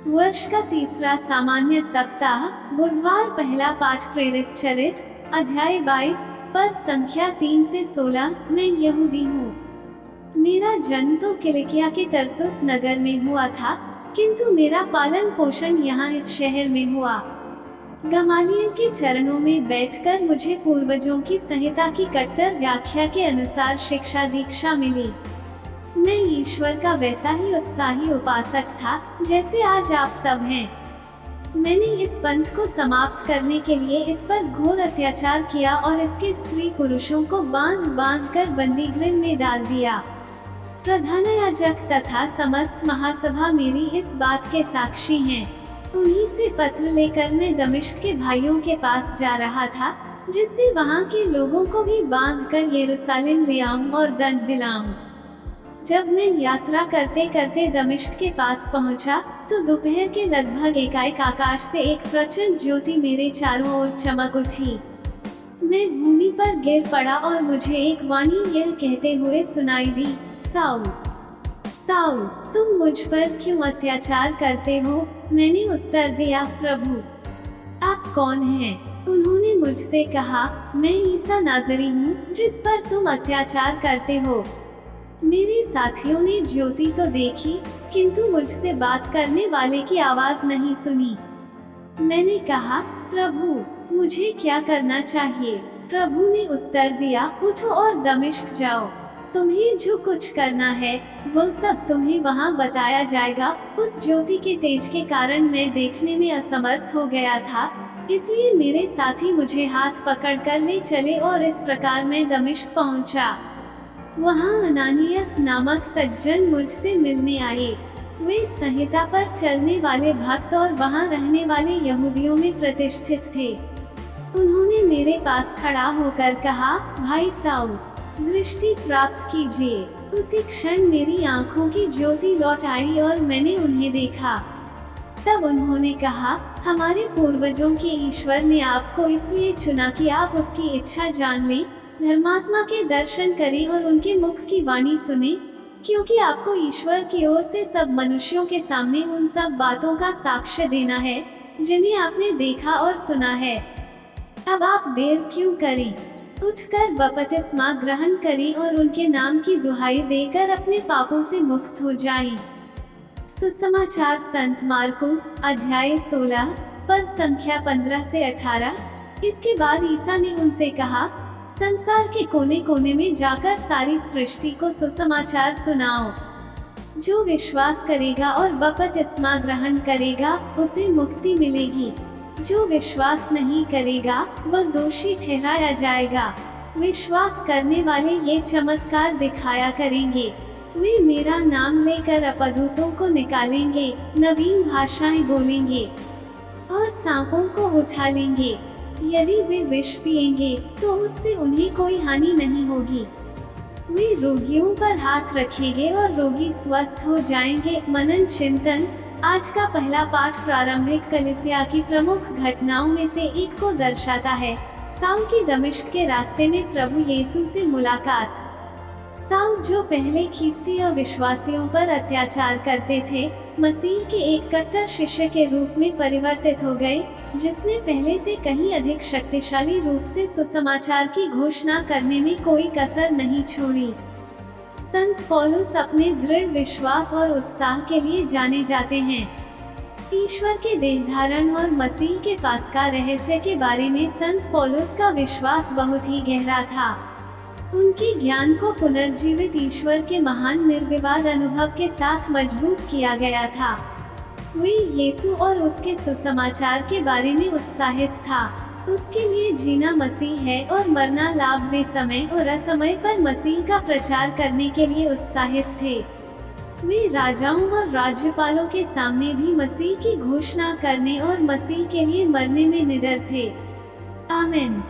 वर्ष का तीसरा सामान्य सप्ताह, बुधवार। पहला पाठ प्रेरित चरित, अध्याय 22, पद संख्या 3 से 16। मैं यहूदी हूँ। मेरा जन्म तो किलिकिया के तरसुस नगर में हुआ था, किंतु मेरा पालन पोषण यहाँ इस शहर में हुआ। गमालियल के चरणों में बैठकर मुझे पूर्वजों की संहिता की कट्टर व्याख्या के अनुसार शिक्षा दीक्षा मिली। मैं ईश्वर का वैसा ही उत्साही उपासक था जैसे आज आप सब हैं। मैंने इस पंथ को समाप्त करने के लिए इस पर घोर अत्याचार किया और इसके स्त्री पुरुषों को बांध बांध कर बंदीगृह में डाल दिया। प्रधान याजक तथा समस्त महासभा मेरी इस बात के साक्षी हैं। उन्हीं से पत्र लेकर मैं दमिश्क के भाइयों के पास जा रहा था, जिससे वहाँ के लोगों को भी बांध कर यरूशलेम ले आऊं और दंड दिलाऊं। जब मैं यात्रा करते करते दमिश्क के पास पहुंचा, तो दोपहर के लगभग एकाएक आकाश से एक प्रचंड ज्योति मेरे चारों ओर चमक उठी। मैं भूमि पर गिर पड़ा और मुझे एक वाणी यह कहते हुए सुनाई दी, साउल, साउल, तुम मुझ पर क्यों अत्याचार करते हो? मैंने उत्तर दिया, प्रभु, आप कौन हैं? उन्होंने मुझसे कहा, मैं ईसा नाज़री हूँ, जिस पर तुम अत्याचार करते हो। मेरे साथियों ने ज्योति तो देखी, किंतु मुझसे बात करने वाले की आवाज नहीं सुनी। मैंने कहा, प्रभु, मुझे क्या करना चाहिए? प्रभु ने उत्तर दिया, उठो और दमिश्क जाओ। तुम्हें जो कुछ करना है वो सब तुम्हें वहाँ बताया जाएगा। उस ज्योति के तेज के कारण मैं देखने में असमर्थ हो गया था, इसलिए मेरे साथी मुझे हाथ पकड़कर ले चले और इस प्रकार मैं दमिश्क पहुँचा। वहाँ अनानियास नामक सज्जन मुझसे मिलने आए। वे संहिता पर चलने वाले भक्त और वहाँ रहने वाले यहूदियों में प्रतिष्ठित थे। उन्होंने मेरे पास खड़ा होकर कहा, भाई साउल, दृष्टि प्राप्त कीजिए। उसी क्षण मेरी आंखों की ज्योति लौट आई और मैंने उन्हें देखा। तब उन्होंने कहा, हमारे पूर्वजों के ईश्वर ने आपको इसलिए चुना कि आप उसकी इच्छा जान लें, धर्मात्मा के दर्शन करें और उनके मुख की वाणी सुने, क्योंकि आपको ईश्वर की ओर से सब मनुष्यों के सामने उन सब बातों का साक्ष्य देना है जिन्हें आपने देखा और सुना है। अब आप देर क्यों करें? उठकर बपतिस्मा ग्रहण करें और उनके नाम की दुहाई देकर अपने पापों से मुक्त हो जाएं। सुसमाचार संत मार्कुस, अध्याय 16, पद संख्या 15 से 18। इसके बाद ईसा ने उनसे कहा, संसार के कोने कोने में जाकर सारी सृष्टि को सुसमाचार सुनाओ। जो विश्वास करेगा और बपतिस्मा ग्रहण करेगा उसे मुक्ति मिलेगी। जो विश्वास नहीं करेगा वह दोषी ठहराया जाएगा। विश्वास करने वाले ये चमत्कार दिखाया करेंगे। वे मेरा नाम लेकर अपदूतों को निकालेंगे, नवीन भाषाएं बोलेंगे और सांपों को उठा लेंगे। यदि वे विष पिएंगे तो उससे उन्हें कोई हानि नहीं होगी। वे रोगियों पर हाथ रखेंगे और रोगी स्वस्थ हो जाएंगे। मनन चिंतन। आज का पहला पाठ प्रारंभिक कलीसिया की प्रमुख घटनाओं में से एक को दर्शाता है। साउल की दमिश्क के रास्ते में प्रभु यीशु से मुलाकात। साउल, जो पहले ख्रिस्ती विश्वासियों पर अत्याचार करते थे, मसीह के एक कट्टर शिष्य के रूप में परिवर्तित हो गए, जिसने पहले से कहीं अधिक शक्तिशाली रूप से सुसमाचार की घोषणा करने में कोई कसर नहीं छोड़ी। संत पौलुस अपने दृढ़ विश्वास और उत्साह के लिए जाने जाते हैं। ईश्वर के देहधारण और मसीह के पास का रहस्य के बारे में संत पौलुस का विश्वास बहुत ही गहरा था। उनके ज्ञान को पुनर्जीवित ईश्वर के महान निर्विवाद अनुभव के साथ मजबूत किया गया था। वे यीशु और उसके सुसमाचार के बारे में उत्साहित था। उसके लिए जीना मसीह है और मरना लाभ। वे समय और असमय पर मसीह का प्रचार करने के लिए उत्साहित थे। वे राजाओं और राज्यपालों के सामने भी मसीह की घोषणा करने और मसीह के लिए मरने में निडर थे। आमीन।